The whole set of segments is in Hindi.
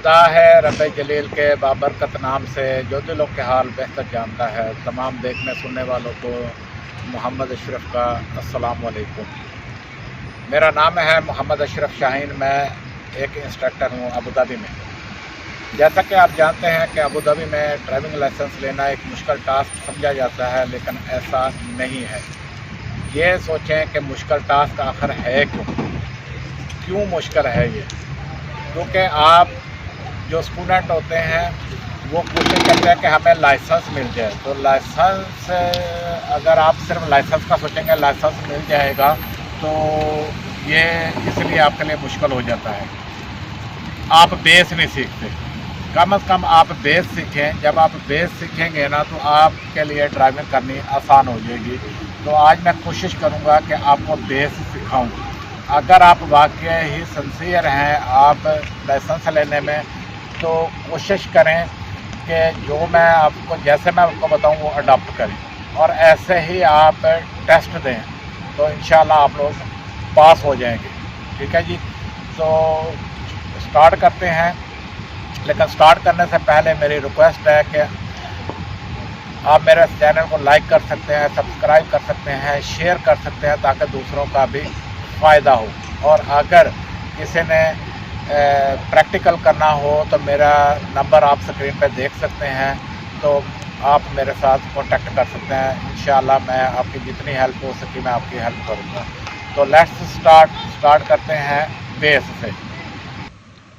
खुदा है रब जलील के बाबरकत नाम से जो दिलों के हाल बेहतर जानता है। तमाम देखने सुनने वालों को मोहम्मद अशरफ का अस्सलाम वालेकुम। मेरा नाम है मोहम्मद अशरफ शाहीन। मैं एक इंस्ट्रक्टर हूँ अबू धाबी में। जैसा कि आप जानते हैं कि अबू धाबी में ड्राइविंग लाइसेंस लेना एक मुश्किल टास्क समझा जाता है, लेकिन ऐसा नहीं है। ये सोचें कि मुश्किल टास्क आखिर है क्यों मुश्किल है ये? क्योंकि आप जो स्टूडेंट होते हैं वो कोशिश करते हैं कि हमें लाइसेंस मिल जाए। तो लाइसेंस, अगर आप सिर्फ लाइसेंस का सोचेंगे लाइसेंस मिल जाएगा, तो ये इसलिए आपके लिए मुश्किल हो जाता है। आप बेस नहीं सीखते। कम से कम आप बेस सीखें। जब आप बेस सीखेंगे ना, तो आपके लिए ड्राइविंग करनी आसान हो जाएगी। तो आज मैं कोशिश करूँगा कि आपको बेस सिखाऊँ। अगर आप वाकई ही सिंसियर हैं आप लाइसेंस लेने में, तो कोशिश करें कि जो मैं आपको जैसे मैं आपको बताऊं वो अडॉप्ट करें और ऐसे ही आप टेस्ट दें, तो इंशाल्लाह आप लोग पास हो जाएंगे। ठीक है जी। तो स्टार्ट करते हैं, लेकिन स्टार्ट करने से पहले मेरी रिक्वेस्ट है कि आप मेरे चैनल को लाइक कर सकते हैं, सब्सक्राइब कर सकते हैं, शेयर कर सकते हैं, ताकि दूसरों का भी फ़ायदा हो। और अगर किसी ने प्रैक्टिकल करना हो तो मेरा नंबर आप स्क्रीन पर देख सकते हैं, तो आप मेरे साथ कांटेक्ट कर सकते हैं। इंशाल्लाह मैं आपकी जितनी हेल्प हो सकी मैं आपकी हेल्प करूँगा। तो लेट्स स्टार्ट करते हैं बेस से।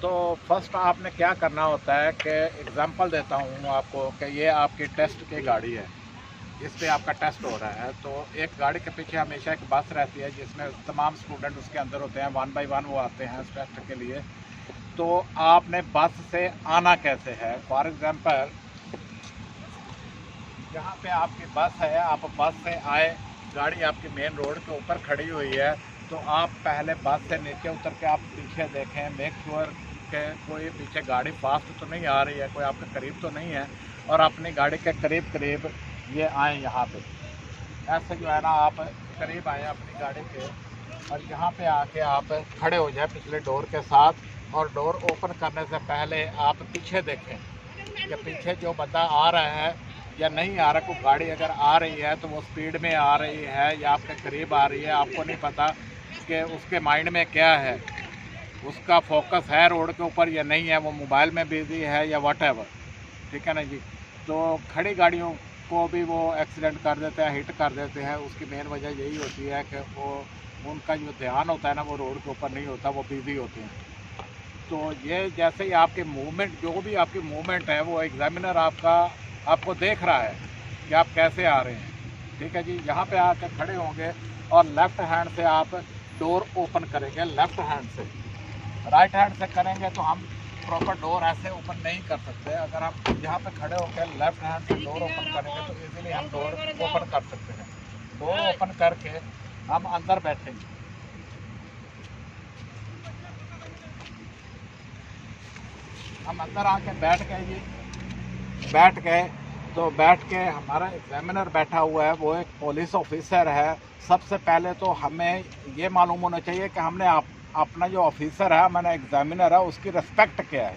तो फर्स्ट आपने क्या करना होता है कि एग्ज़ाम्पल देता हूँ आपको कि ये आपकी टेस्ट की गाड़ी है, इस पर आपका टेस्ट हो रहा है। तो एक गाड़ी के पीछे हमेशा एक बस रहती है जिसमें तमाम स्टूडेंट उसके अंदर होते हैं, 1 बाय 1 वो आते हैं इस टेस्ट के लिए। तो आपने बस से आना कैसे है? फॉर एग्ज़ाम्पल यहाँ पे आपकी बस है, आप बस से आए, गाड़ी आपकी मेन रोड के ऊपर खड़ी हुई है, तो आप पहले बस से नीचे उतर के आप पीछे देखें, मेक श्योर कि कोई पीछे गाड़ी फास्ट तो नहीं आ रही है, कोई आपके करीब तो नहीं है, और अपनी गाड़ी के करीब ये आए यहाँ पे। ऐसे जो है ना, आप करीब आए अपनी गाड़ी के और यहाँ पे आके आप खड़े हो जाए पिछले डोर के साथ, और डोर ओपन करने से पहले आप पीछे देखें कि पीछे जो बंदा आ रहा है या नहीं आ रहा। कोई गाड़ी अगर आ रही है तो वो स्पीड में आ रही है या आपके करीब आ रही है, आपको नहीं पता कि उसके माइंड में क्या है, उसका फोकस है रोड के ऊपर या नहीं है, वो मोबाइल में बिजी है या व्हाटएवर। ठीक है ना जी। तो खड़ी गाड़ियों को भी वो एक्सीडेंट कर देते हैं, हिट कर देते हैं। उसकी मेन वजह यही होती है कि वो उनका जो ध्यान होता है ना, वो रोड के ऊपर नहीं होता, वो बिजी होते हैं। तो ये जैसे ही आपके मूवमेंट, जो भी आपकी मूवमेंट है, वो एग्जामिनर आपको देख रहा है कि आप कैसे आ रहे हैं। ठीक है जी। यहाँ पे आकर खड़े होंगे और लेफ़्ट हैंड से आप डोर ओपन करेंगे। लेफ़्ट हैंड से, राइट हैंड से करेंगे तो हम प्रॉपर डोर ऐसे ओपन नहीं कर सकते। अगर हम यहाँ पे खड़े होकर लेफ़्ट हैंड से डोर ओपन करेंगे तो इजीली हम डोर ओपन कर सकते हैं। डोर ओपन करके हम अंदर बैठेंगे। हम अंदर आके बैठ गए तो बैठ के हमारा एग्जामिनर बैठा हुआ है, वो एक पुलिस ऑफिसर है। सबसे पहले तो हमें ये मालूम होना चाहिए कि हमने अपना जो ऑफिसर है, हमारा एग्जामिनर है, उसकी रिस्पेक्ट क्या है।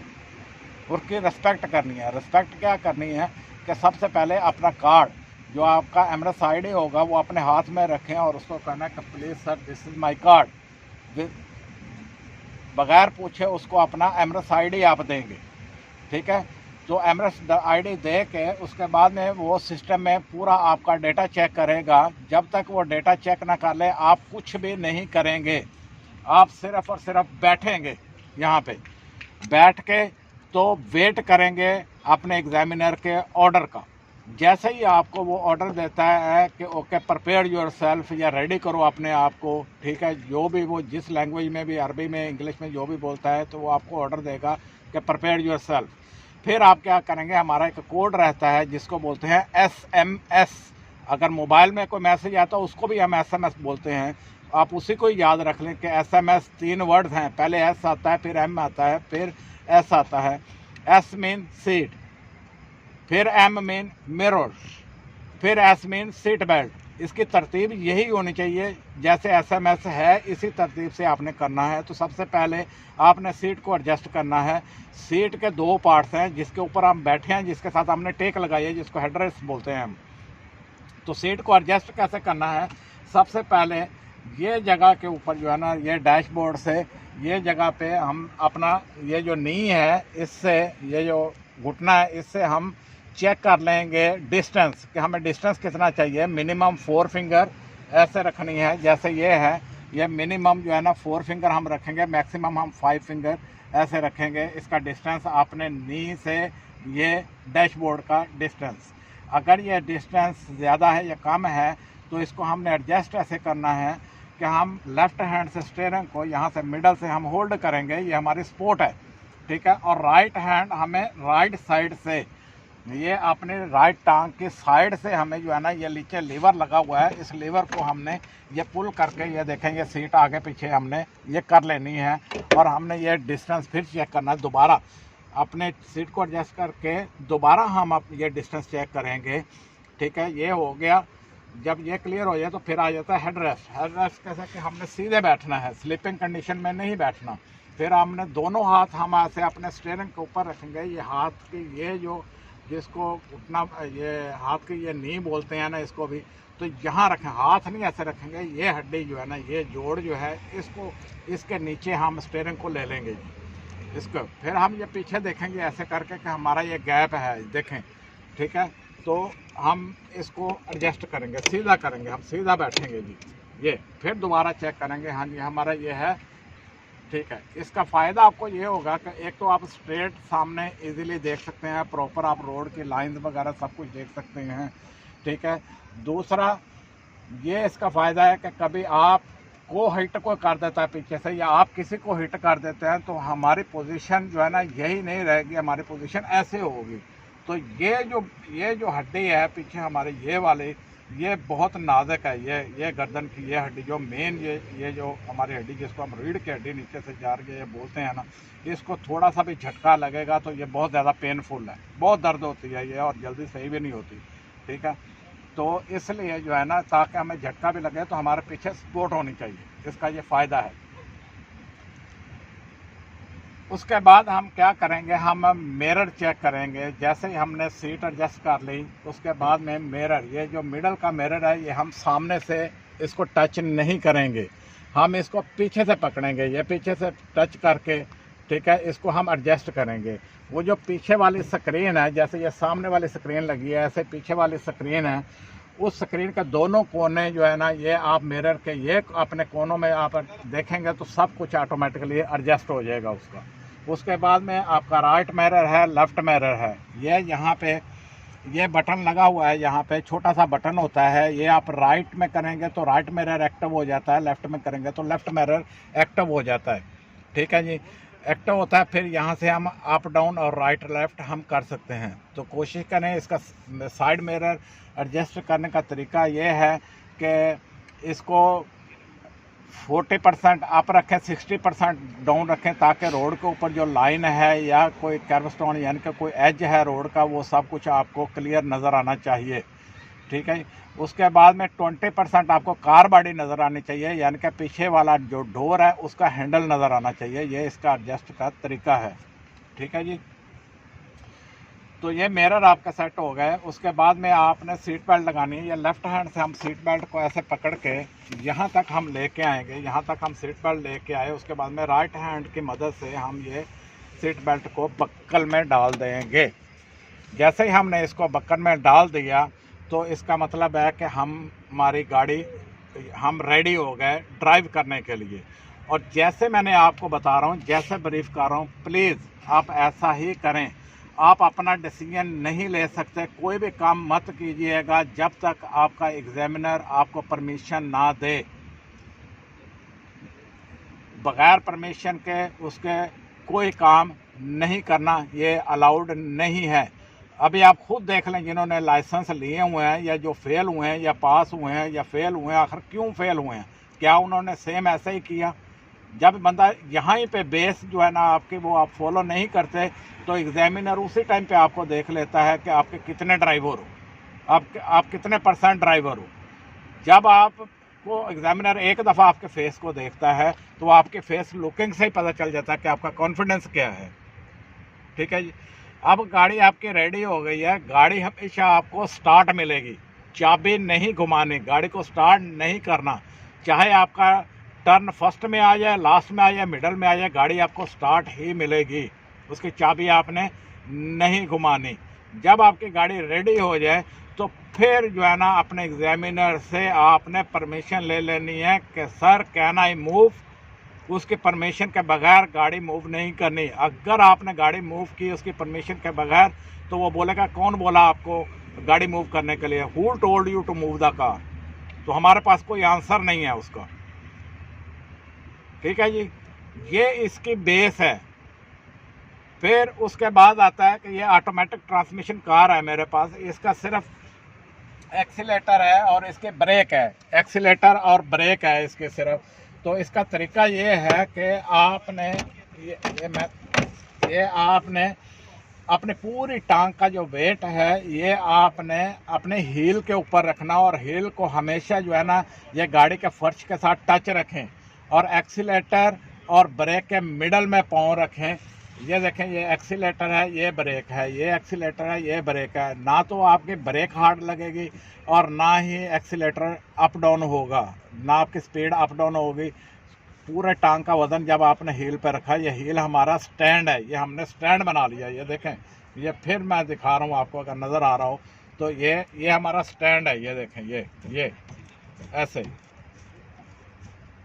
उसकी रिस्पेक्ट करनी है। रिस्पेक्ट क्या करनी है कि सबसे पहले अपना कार्ड, जो आपका एमरेस ID होगा, वो अपने हाथ में रखें और उसको कहना है कि please sir this is my card. बगैर पूछे उसको अपना एमरेस ID आप देंगे। ठीक है। तो एमरेस ID दे के उसके बाद में वो सिस्टम में पूरा आपका डेटा चेक करेगा। जब तक वो डेटा चेक ना कर ले आप कुछ भी नहीं करेंगे। आप सिर्फ और सिर्फ बैठेंगे यहाँ पे। बैठ के तो वेट करेंगे अपने एग्जामिनर के ऑर्डर का। जैसे ही आपको वो ऑर्डर देता है कि ओके प्रिपेयर योर सेल्फ, या रेडी करो अपने आप को। ठीक है। जो भी वो जिस लैंग्वेज में भी, अरबी में, इंग्लिश में जो भी बोलता है, तो वो आपको ऑर्डर देगा कि प्रिपेयर योर सेल्फ। फिर आप क्या करेंगे, हमारा एक कोड रहता है जिसको बोलते हैं SMS। अगर मोबाइल में कोई मैसेज आता है उसको भी हम SMS बोलते हैं। आप उसी को ही याद रख लें कि SMS 3 वर्ड्स हैं। पहले S आता है, फिर M आता है, फिर S आता है। S मीन सीट, फिर M मीन मिरर, फिर S मीन सीट बेल्ट, इसकी तरतीब यही होनी चाहिए, जैसे SMS है इसी तरतीब से आपने करना है। तो सबसे पहले आपने सीट को एडजस्ट करना है। सीट के 2 पार्ट्स हैं, जिसके ऊपर हम बैठे हैं, जिसके साथ हमने टेक लगाई है, जिसको हेडरेस्ट बोलते हैं हम। तो सीट को एडजस्ट कैसे करना है, सबसे पहले ये जगह के ऊपर जो है ना, ये डैशबोर्ड से ये जगह पे हम अपना ये जो नी है, इससे ये जो घुटना है, इससे हम चेक कर लेंगे डिस्टेंस, कि हमें डिस्टेंस कितना चाहिए। मिनिमम 4 फिंगर ऐसे रखनी है, जैसे ये है, ये मिनिमम जो है ना 4 फिंगर हम रखेंगे, मैक्सिमम हम 5 फिंगर ऐसे रखेंगे। इसका डिस्टेंस आपने नी से ये डैशबोर्ड का डिस्टेंस, अगर ये डिस्टेंस ज़्यादा है या कम है तो इसको हमने एडजस्ट ऐसे करना है कि हम लेफ़्ट हैंड से स्टीयरिंग को यहाँ से मिडल से हम होल्ड करेंगे, ये हमारी सपोर्ट है, ठीक है। और राइट हैंड हमें राइट साइड से, ये अपने राइट टांग की साइड से हमें जो है ना, ये नीचे लीवर लगा हुआ है, इस लीवर को हमने ये पुल करके, ये देखेंगे सीट आगे पीछे हमने ये कर लेनी है। और हमने ये डिस्टेंस फिर चेक करना है, दोबारा अपने सीट को एडजस्ट करके दोबारा हम ये डिस्टेंस चेक करेंगे, ठीक है। ये हो गया। जब ये क्लियर हो जाए तो फिर आ जाता है हेड रेस्ट। हेड रेस्ट कैसे कि हमने सीधे बैठना है, स्लीपिंग कंडीशन में नहीं बैठना। फिर हमने दोनों हाथ हम ऐसे अपने स्टीयरिंग के ऊपर रखेंगे, ये हाथ की ये जो, जिसको उठना, ये हाथ की ये नी बोलते हैं ना इसको भी, तो यहाँ रखें, हाथ नहीं ऐसे रखेंगे। ये हड्डी जो है ना, ये जोड़ जो है, इसको इसके नीचे हम स्टीयरिंग को ले लेंगे जी इसको। फिर हम ये पीछे देखेंगे ऐसे करके कि हमारा ये गैप है, देखें, ठीक है। तो हम इसको एडजस्ट करेंगे, सीधा करेंगे, हम सीधा बैठेंगे जी। ये फिर दोबारा चेक करेंगे, हाँ जी हमारा ये है, ठीक है। इसका फ़ायदा आपको ये होगा कि एक तो आप स्ट्रेट सामने इजीली देख सकते हैं, प्रॉपर आप रोड की लाइंस वगैरह सब कुछ देख सकते हैं, ठीक है। दूसरा ये इसका फ़ायदा है कि कभी आप को हिट को कर देता है पीछे से, या आप किसी को हिट कर देते हैं, तो हमारी पोजीशन जो है ना यही नहीं रहेगी, हमारी पोजीशन ऐसे होगी। तो ये जो हड्डी है पीछे हमारे ये वाले, ये बहुत नाजुक है। ये गर्दन की ये हड्डी जो मेन, ये जो हमारी हड्डी जिसको हम रीढ़ की हड्डी नीचे से जा रही है ये बोलते हैं ना, इसको थोड़ा सा भी झटका लगेगा तो ये बहुत ज़्यादा पेनफुल है, बहुत दर्द होती है ये, और जल्दी सही भी नहीं होती, ठीक है। तो इसलिए जो है ना, ताकि हमें झटका भी लगे तो हमारे पीछे सपोर्ट होनी चाहिए, इसका ये फ़ायदा है। उसके बाद हम क्या करेंगे, हम मिरर चेक करेंगे। जैसे ही हमने सीट एडजस्ट कर ली, उसके बाद में मिरर, ये जो मिडल का मिरर है, ये हम सामने से इसको टच नहीं करेंगे, हम इसको पीछे से पकड़ेंगे, ये पीछे से टच करके, ठीक है, इसको हम एडजस्ट करेंगे। वो जो पीछे वाली स्क्रीन है, जैसे ये सामने वाली स्क्रीन लगी है, ऐसे पीछे वाली स्क्रीन है, उस स्क्रीन के दोनों कोने जो है ना, ये आप मिरर के ये अपने कोनों में आप देखेंगे तो सब कुछ ऑटोमेटिकली एडजस्ट हो जाएगा उसका। उसके बाद में आपका राइट मिरर है, लेफ़्ट मिरर है, ये यहाँ पे ये बटन लगा हुआ है, यहाँ पे छोटा सा बटन होता है, ये आप राइट में करेंगे तो राइट मिरर एक्टिव हो जाता है, लेफ़्ट में करेंगे तो लेफ़्ट मिरर एक्टिव हो जाता है, ठीक है जी, एक्टिव होता है। फिर यहाँ से हम अप डाउन और राइट लेफ़्ट हम कर सकते हैं। तो कोशिश करें, इसका साइड मिरर एडजस्ट करने का तरीका ये है कि इसको 40% अप रखें, 60% डाउन रखें, ताकि रोड के ऊपर जो लाइन है या कोई कर्वस्टोन यानी कि कोई एज है रोड का, वो सब कुछ आपको क्लियर नज़र आना चाहिए, ठीक है। उसके बाद में 20% आपको कार बॉडी नज़र आनी चाहिए, यानी कि पीछे वाला जो डोर है उसका हैंडल नज़र आना चाहिए। ये इसका एडजस्ट का तरीका है, ठीक है जी। तो ये मिरर आपका सेट हो गए। उसके बाद में आपने सीट बेल्ट लगानी है। ये लेफ़्ट हैंड से हम सीट बेल्ट को ऐसे पकड़ के यहाँ तक हम लेके आएंगे, यहाँ तक हम सीट बेल्ट लेके आए। उसके बाद में राइट हैंड की मदद से हम ये सीट बेल्ट को बक्कल में डाल देंगे। जैसे ही हमने इसको बक्कल में डाल दिया तो इसका मतलब है कि हमारी गाड़ी, हम रेडी हो गए ड्राइव करने के लिए। और जैसे मैंने आपको बता रहा हूँ, जैसे ब्रीफ कर रहा हूँ, प्लीज़ आप ऐसा ही करें। आप अपना डिसीजन नहीं ले सकते, कोई भी काम मत कीजिएगा जब तक आपका एग्जामिनर आपको परमिशन ना दे। बगैर परमिशन के उसके कोई काम नहीं करना, ये अलाउड नहीं है। अभी आप खुद देख लें, जिन्होंने लाइसेंस लिए हुए हैं या जो फेल हुए हैं या पास हुए हैं या फेल हुए हैं, आखिर क्यों फेल हुए हैं? क्या उन्होंने सेम ऐसे ही किया? जब बंदा यहाँ ही पे बेस जो है ना आपकी, वो आप फॉलो नहीं करते तो एग्जामिनर उसी टाइम पे आपको देख लेता है कि आपके कितने ड्राइवर हो, आप कितने % ड्राइवर हो। जब आपको एग्जामिनर एक दफ़ा आपके फेस को देखता है तो आपके फेस लुकिंग से ही पता चल जाता है कि आपका कॉन्फिडेंस क्या है। ठीक है जी। अब गाड़ी आपकी रेडी हो गई है, गाड़ी हमेशा आपको स्टार्ट मिलेगी, चाबी नहीं घुमानी, गाड़ी को स्टार्ट नहीं करना, चाहे आपका टर्न फर्स्ट में आ जाए, लास्ट में आ जाए, मिडल में आ जाए, गाड़ी आपको स्टार्ट ही मिलेगी, उसकी चाबी आपने नहीं घुमानी। जब आपकी गाड़ी रेडी हो जाए तो फिर जो है ना अपने एग्जामिनर से आपने परमिशन ले लेनी है कि सर कैन आई मूव। उसकी परमिशन के बगैर गाड़ी मूव नहीं करनी। अगर आपने गाड़ी मूव की उसकी परमिशन के बगैर तो वो बोलेगा कौन बोला आपको गाड़ी मूव करने के लिए, who told you to move the car. तो हमारे पास कोई आंसर नहीं है उसका। ठीक है जी, ये इसकी बेस है। फिर उसके बाद आता है कि ये ऑटोमेटिक ट्रांसमिशन कार है मेरे पास, इसका सिर्फ एक्सीलेटर है और इसके ब्रेक है, एक्सीलेटर और ब्रेक है इसके सिर्फ। तो इसका तरीका ये है कि आपने ये आपने अपनी पूरी टांग का जो वेट है ये आपने अपने हील के ऊपर रखना और हील को हमेशा जो है ना ये गाड़ी के फर्श के साथ टच रखें और एक्सीलेटर और ब्रेक के मिडल में पाँव रखें। ये देखें, ये एक्सीलेटर है, ये ब्रेक है, ये एक्सीलेटर है, ये ब्रेक है। ना तो आपकी ब्रेक हार्ड लगेगी और ना ही एक्सीलेटर अप डाउन होगा, ना आपकी स्पीड अप डाउन होगी। पूरे टांग का वजन जब आपने हील पर रखा, ये हील हमारा स्टैंड है, ये हमने स्टैंड बना लिया। ये देखें, ये फिर मैं दिखा रहा हूँ आपको, अगर नज़र आ रहा हो तो ये हमारा स्टैंड है। ये देखें, ये ऐसे।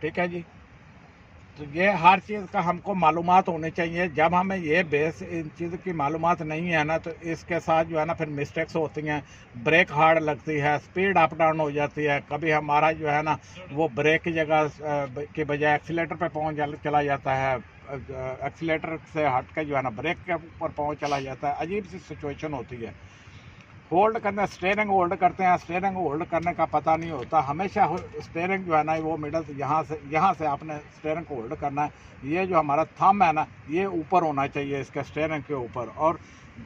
ठीक है जी। तो ये हर चीज़ का हमको मालूमात होनी चाहिए। जब हमें ये बेस इन चीज़ की मालूमात नहीं है ना तो इसके साथ जो है ना फिर मिस्टेक्स होती हैं, ब्रेक हार्ड लगती है, स्पीड अप डाउन हो जाती है। कभी हमारा जो है ना वो ब्रेक की जगह के बजाय एक्सीलेटर पे पहुंच चला जाता है, एक्सीलेटर से हट के जो है ना ब्रेक के ऊपर पहुंच चला जाता है। अजीब सी सिचुएशन होती है। होल्ड करना, स्टेयरिंग होल्ड करते हैं, स्टेयरिंग होल्ड करने का पता नहीं होता। हमेशा स्टेयरिंग जो है ना वो मिडल से यहाँ से आपने स्टेयरिंग को होल्ड करना है। ये जो हमारा थंब है ना ये ऊपर होना चाहिए इसके स्टेयरिंग के ऊपर। और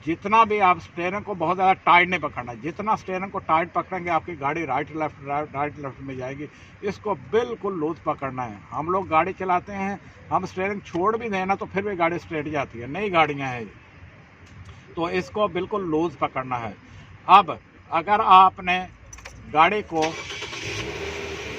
जितना भी आप स्टेयरिंग को बहुत ज़्यादा टाइट नहीं पकड़ना, जितना स्टेयरिंग को टाइट पकड़ेंगे आपकी गाड़ी राइट लेफ्ट में जाएगी। इसको बिल्कुल लूज पकड़ना है। हम लोग गाड़ी चलाते हैं, हम स्टेयरिंग छोड़ भी दें ना तो फिर भी गाड़ी स्ट्रेट जाती है, नई गाड़ियाँ हैं, तो इसको बिल्कुल लूज पकड़ना है। अब अगर आपने गाड़ी को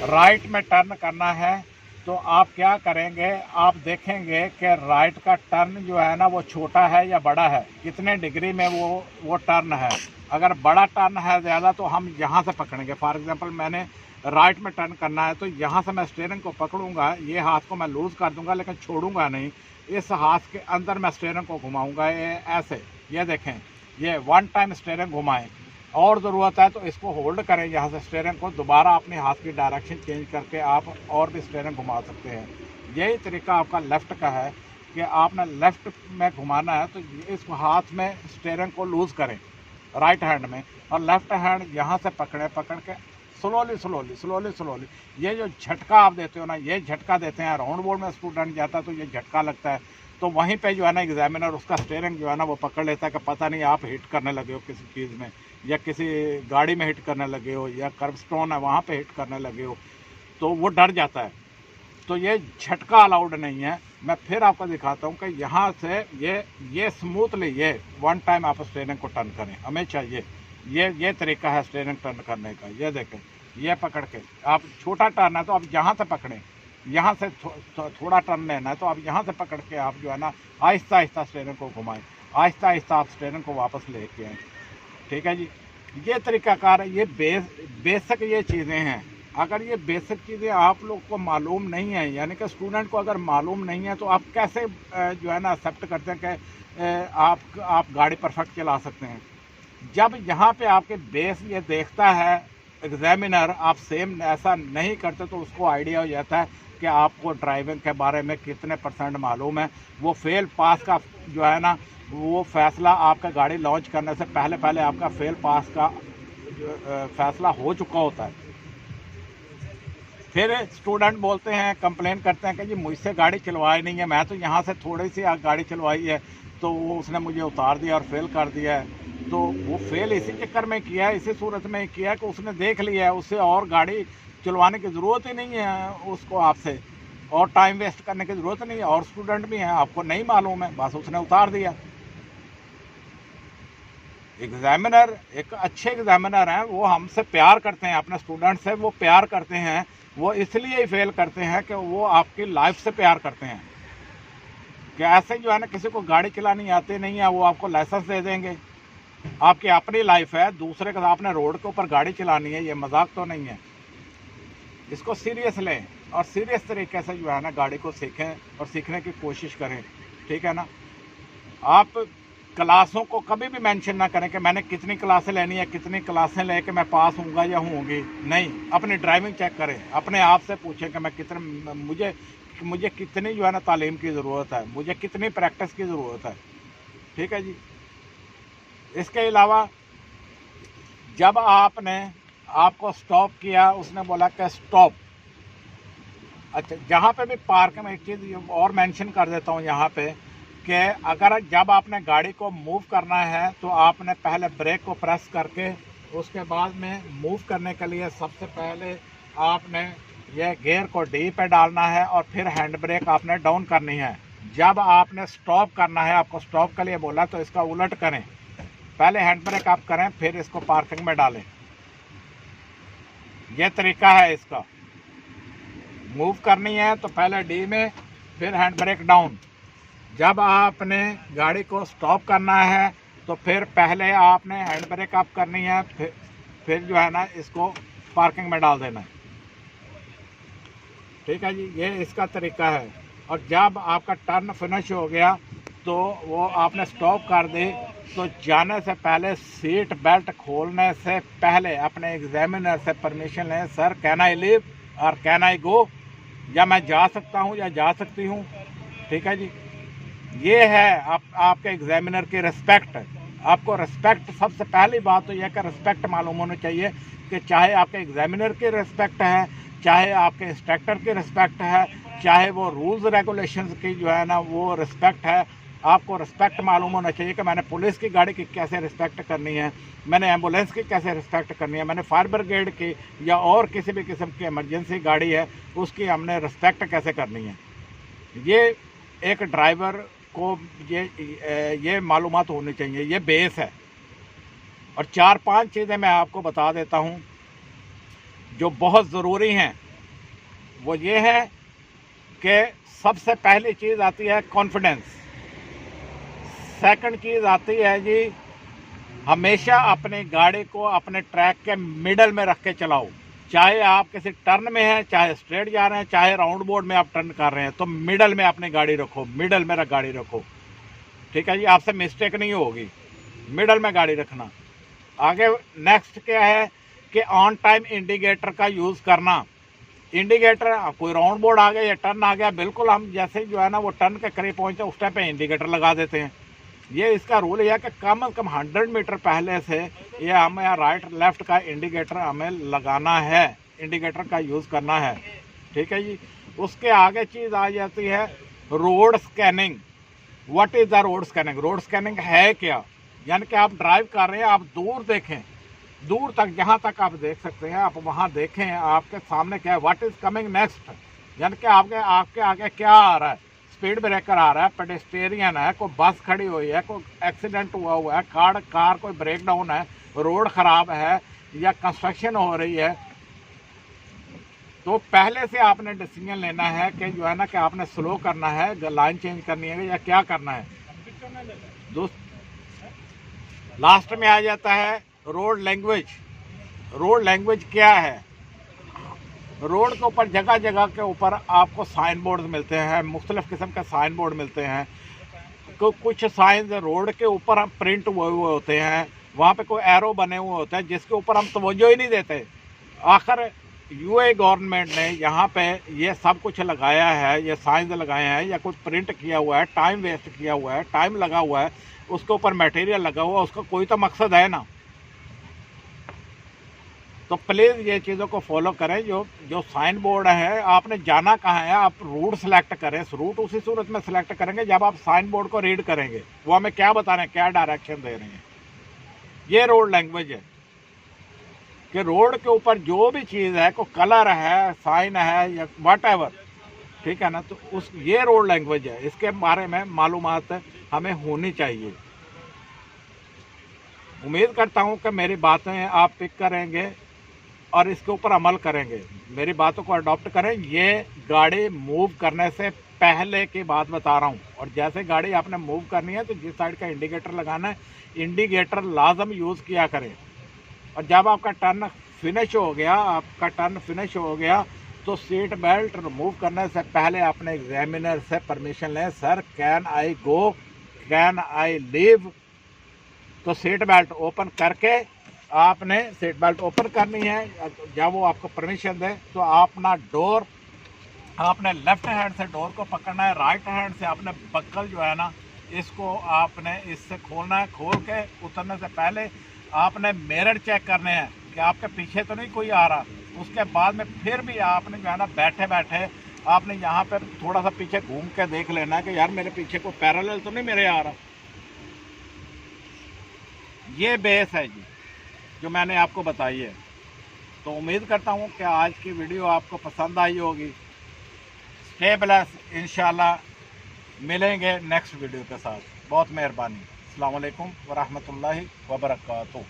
राइट में टर्न करना है तो आप क्या करेंगे, आप देखेंगे कि राइट का टर्न जो है ना वो छोटा है या बड़ा है, कितने डिग्री में वो टर्न है। अगर बड़ा टर्न है ज़्यादा तो हम यहाँ से पकड़ेंगे। फॉर एग्जांपल मैंने राइट में टर्न करना है तो यहाँ से मैं स्टीयरिंग को पकड़ूंगा, ये हाथ को मैं लूज़ कर दूंगा लेकिन छोड़ूंगा नहीं। इस हाथ के अंदर मैं स्टीयरिंग को घुमाऊंगा, ये ऐसे। ये देखें, ये वन टाइम स्टीयरिंग घुमाएं और ज़रूरत है तो इसको होल्ड करें यहाँ से स्टीयरिंग को, दोबारा अपने हाथ की डायरेक्शन चेंज करके आप और भी स्टीयरिंग घुमा सकते हैं। यही तरीका आपका लेफ़्ट का है कि आपने लेफ़्ट में घुमाना है तो इस हाथ में स्टीयरिंग को लूज़ करें राइट हैंड में और लेफ़्ट हैंड यहाँ से पकड़ के स्लोली। ये जो झटका आप देते हो ना, ये झटका देते हैं। राउंड बोर्ड में स्टूडेंट जाता है तो ये झटका लगता है, तो वहीं पे जो है ना एग्जामिनर उसका स्टीयरिंग जो है ना वो पकड़ लेता है कि पता नहीं आप हिट करने लगे हो किसी चीज़ में, या किसी गाड़ी में हिट करने लगे हो, या कर्व स्टोन है वहाँ पे हिट करने लगे हो, तो वो डर जाता है। तो ये झटका अलाउड नहीं है। मैं फिर आपको दिखाता हूँ कि यहाँ से ये स्मूथली ये वन टाइम आप स्टीयरिंग को टर्न करें हमेशा। ये तरीका है स्टीयरिंग टर्न करने का। ये देखें, ये पकड़ के आप छोटा टर्न है तो आप यहाँ से पकड़ें, यहाँ से थोड़ा टर्न लेना है तो आप यहाँ से पकड़ के आप जो है ना आहिस्ता आहिस्ता स्टीयरिंग को घुमाएं, आहिस्ता आहिस्ता आप स्टीयरिंग को वापस लेके आएँ। ठीक है जी, ये तरीकाकार है। ये बेसिक ये चीज़ें हैं। अगर ये बेसिक चीज़ें आप लोग को मालूम नहीं है, यानी कि स्टूडेंट को अगर मालूम नहीं है तो आप कैसे जो है ना एक्सेप्ट करते हैं कि आप गाड़ी परफेक्ट चला सकते हैं। जब यहाँ पे आपके बेस ये देखता है एग्जामिनर, आप सेम ऐसा नहीं करते तो उसको आइडिया हो जाता है कि आपको ड्राइविंग के बारे में कितने % मालूम है। वो फेल पास का जो है ना वो फैसला आपका गाड़ी लॉन्च करने से पहले आपका फेल पास का फैसला हो चुका होता है। फिर स्टूडेंट बोलते हैं, कंप्लेन करते हैं कि जी मुझसे गाड़ी चलवाई नहीं है, मैं तो यहाँ से थोड़ी सी गाड़ी चलवाई है तो वो उसने मुझे उतार दिया और फेल कर दिया है। तो वो फेल इसी चक्कर में किया है, इसी सूरत में किया कि उसने देख लिया है, उससे और गाड़ी चलवाने की ज़रूरत ही नहीं है उसको आपसे, और टाइम वेस्ट करने की ज़रूरत नहीं है, और स्टूडेंट भी हैं, आपको नहीं मालूम है, बस उसने उतार दिया। एग्जामिनर एक अच्छे एग्जामिनर हैं, वो हमसे प्यार करते हैं, अपने स्टूडेंट से वो प्यार करते हैं, वो इसलिए ही फेल करते हैं कि वो आपकी लाइफ से प्यार करते हैं। कि ऐसे जो है ना, किसी को गाड़ी चलानी आती नहीं है, वो आपको लाइसेंस दे देंगे। आपकी अपनी लाइफ है, दूसरे का आपने रोड के ऊपर गाड़ी चलानी है, ये मजाक तो नहीं है। इसको सीरियस लें और सीरियस तरीके से जो है ना गाड़ी को सीखें और सीखने की कोशिश करें, ठीक है ना। आप क्लासों को कभी भी मेंशन ना करें कि मैंने कितनी क्लासें लेनी है, कितनी क्लासें लेके मैं पास होऊंगा या होंगी। नहीं, अपनी ड्राइविंग चेक करें, अपने आप से पूछें कि मैं कितने मुझे कितनी जो है ना तालीम की ज़रूरत है, मुझे कितनी प्रैक्टिस की ज़रूरत है, ठीक है जी। इसके अलावा जब आपको स्टॉप किया, उसने बोला कि स्टॉप, अच्छा जहाँ पे भी पार्क में एक चीज़ और मेंशन कर देता हूँ यहाँ पे कि अगर जब आपने गाड़ी को मूव करना है तो आपने पहले ब्रेक को प्रेस करके, उसके बाद में मूव करने के लिए सबसे पहले आपने ये गियर को डी पे डालना है और फिर हैंड ब्रेक आपने डाउन करनी है। जब आपने स्टॉप करना है, आपको स्टॉप के लिए बोला तो इसका उलट करें, पहले हैंड ब्रेक आप करें फिर इसको पार्किंग में डालें। ये तरीका है इसका। मूव करनी है तो पहले डी में, फिर हैंड ब्रेक डाउन। जब आपने गाड़ी को स्टॉप करना है तो फिर पहले आपने हैंड ब्रेक अप करनी है, फिर जो है ना इसको पार्किंग में डाल देना है, ठीक है जी। ये इसका तरीका है। और जब आपका टर्न फिनिश हो गया तो वो आपने स्टॉप कर दी, तो जाने से पहले सीट बेल्ट खोलने से पहले अपने एग्जामिनर से परमिशन लें, सर कैन आई लीव और कैन आई गो, या मैं जा सकता हूँ या जा सकती हूँ, ठीक है जी। ये है आपके एग्जामिनर की रिस्पेक्ट। आपको रिस्पेक्ट, सबसे पहली बात तो यह कि रिस्पेक्ट मालूम होनी चाहिए कि चाहे आपके एग्जामिनर की रिस्पेक्ट है, चाहे आपके इंस्ट्रक्टर की रिस्पेक्ट है, चाहे वो रूल्स रेगुलेशंस की जो है ना वो रिस्पेक्ट है। आपको रिस्पेक्ट मालूम होना चाहिए कि मैंने पुलिस की गाड़ी की कैसे रिस्पेक्ट करनी है, मैंने एम्बुलेंस की कैसे रिस्पेक्ट करनी है, मैंने फायर ब्रिगेड की या और किसी भी किस्म की इमरजेंसी गाड़ी है उसकी हमने रिस्पेक्ट कैसे करनी है। ये एक ड्राइवर को ये मालूमात होनी चाहिए, ये बेस है। और 4-5 चीज़ें मैं आपको बता देता हूँ जो बहुत ज़रूरी हैं। वो ये है कि सबसे पहली चीज़ आती है कॉन्फिडेंस। सेकंड चीज़ आती है जी, हमेशा अपनी गाड़ी को अपने ट्रैक के मिडल में रख के चलाओ। चाहे आप किसी टर्न में हैं, चाहे स्ट्रेट जा रहे हैं, चाहे राउंड बोर्ड में आप टर्न कर रहे हैं, तो मिडल में अपनी गाड़ी रखो, मिडल में गाड़ी रखो, ठीक है जी। आपसे मिस्टेक नहीं होगी, मिडल में गाड़ी रखना। आगे नेक्स्ट क्या है कि ऑन टाइम इंडिकेटर का यूज़ करना। इंडिकेटर, कोई राउंड बोर्ड आ गया या टर्न आ गया, बिल्कुल हम जैसे जो है ना वो टर्न के करीब पहुँचे उस टाइम पे इंडिकेटर लगा देते हैं। ये इसका रूल है कि कम से कम 100 मीटर पहले से ये हमें राइट लेफ्ट का इंडिकेटर हमें लगाना है, इंडिकेटर का यूज़ करना है, ठीक है जी। उसके आगे चीज़ आ जाती है road scanning. What is the road scanning? Road scanning है क्या? यानी कि आप ड्राइव कर रहे हैं, आप दूर देखें, दूर तक जहाँ तक आप देख सकते हैं आप वहाँ देखें आपके सामने क्या है, व्हाट इज़ कमिंग नेक्स्ट, यानी कि आपके आगे क्या आ रहा है। स्पीड ब्रेकर आ रहा है, पेडेस्टेरियन है, कोई बस खड़ी हुई है, कोई एक्सीडेंट हुआ है, कार कोई ब्रेक डाउन है, रोड ख़राब है या कंस्ट्रक्शन हो रही है, तो पहले से आपने डिसीजन लेना है कि जो है ना कि आपने स्लो करना है, लाइन चेंज करनी है या क्या करना है। दोस्त, लास्ट में आ जाता है रोड लैंग्वेज। रोड लैंग्वेज क्या है? रोड के ऊपर जगह जगह के ऊपर आपको साइन बोर्ड मिलते हैं, मुख्तलिफ़ किस्म के साइन बोर्ड मिलते हैं। कुछ साइन रोड के ऊपर हम प्रिंट हुए होते हैं, वहाँ पे कोई एरो बने हुए होते हैं जिसके ऊपर हम तवज्जो ही नहीं देते। आखिर यूए गवर्नमेंट ने यहाँ पे ये सब कुछ लगाया है, ये साइंस लगाए हैं या कुछ प्रिंट किया हुआ है, टाइम वेस्ट किया हुआ है, टाइम लगा हुआ है, उसके ऊपर मटेरियल लगा हुआ है, उसका कोई तो मकसद है ना। तो प्लीज़ ये चीज़ों को फॉलो करें। जो साइन बोर्ड है, आपने जाना कहाँ है, आप रूट सेलेक्ट करें। रूट उसी सूरत में सेलेक्ट करेंगे जब आप साइन बोर्ड को रीड करेंगे, वो हमें क्या बता रहे हैं, क्या डायरेक्शन दे रहे हैं, ये रोड लैंग्वेज है कि रोड के ऊपर जो भी चीज़ है, कोई कलर है, साइन है या वट एवर, ठीक है ना, तो उस ये रोड लैंग्वेज है, इसके बारे में मालूमात हमें होनी चाहिए। उम्मीद करता हूँ कि मेरी बातें आप पिक करेंगे और इसके ऊपर अमल करेंगे, मेरी बातों को अडॉप्ट करें। ये गाड़ी मूव करने से पहले की बात बता रहा हूँ, और जैसे गाड़ी आपने मूव करनी है तो जिस साइड का इंडिकेटर लगाना है, इंडिकेटर लाजम यूज़ किया करें। और जब आपका टर्न फिनिश हो गया तो सीट बेल्ट रिमूव करने से पहले आपने एग्जामिनर से परमिशन लें, sir can I go, can I leave. तो सीट बेल्ट ओपन करके आपने सीट बेल्ट ओपन करनी है। जब वो आपको परमिशन दे तो अपना डोर आपने लेफ्ट हैंड से डोर को पकड़ना है, राइट हैंड से आपने बक्कल जो है ना इसको आपने इससे खोलना है। खोल के उतरने से पहले आपने मिरर चेक करने हैं कि आपके पीछे तो नहीं कोई आ रहा। उसके बाद में फिर भी आपने जो है ना बैठे बैठे आपने यहाँ पर थोड़ा सा पीछे घूम के देख लेना है कि यार मेरे पीछे कोई पैरेलल तो नहीं मेरे आ रहा। ये बेस है जी जो मैंने आपको बताई है। तो उम्मीद करता हूँ कि आज की वीडियो आपको पसंद आई होगी। स्टे ब्लेस्ड, इंशाल्लाह मिलेंगे नेक्स्ट वीडियो के साथ। बहुत मेहरबानी। अस्सलाम वालेकुम वरहमतुल्लाहि वबरकातुहू।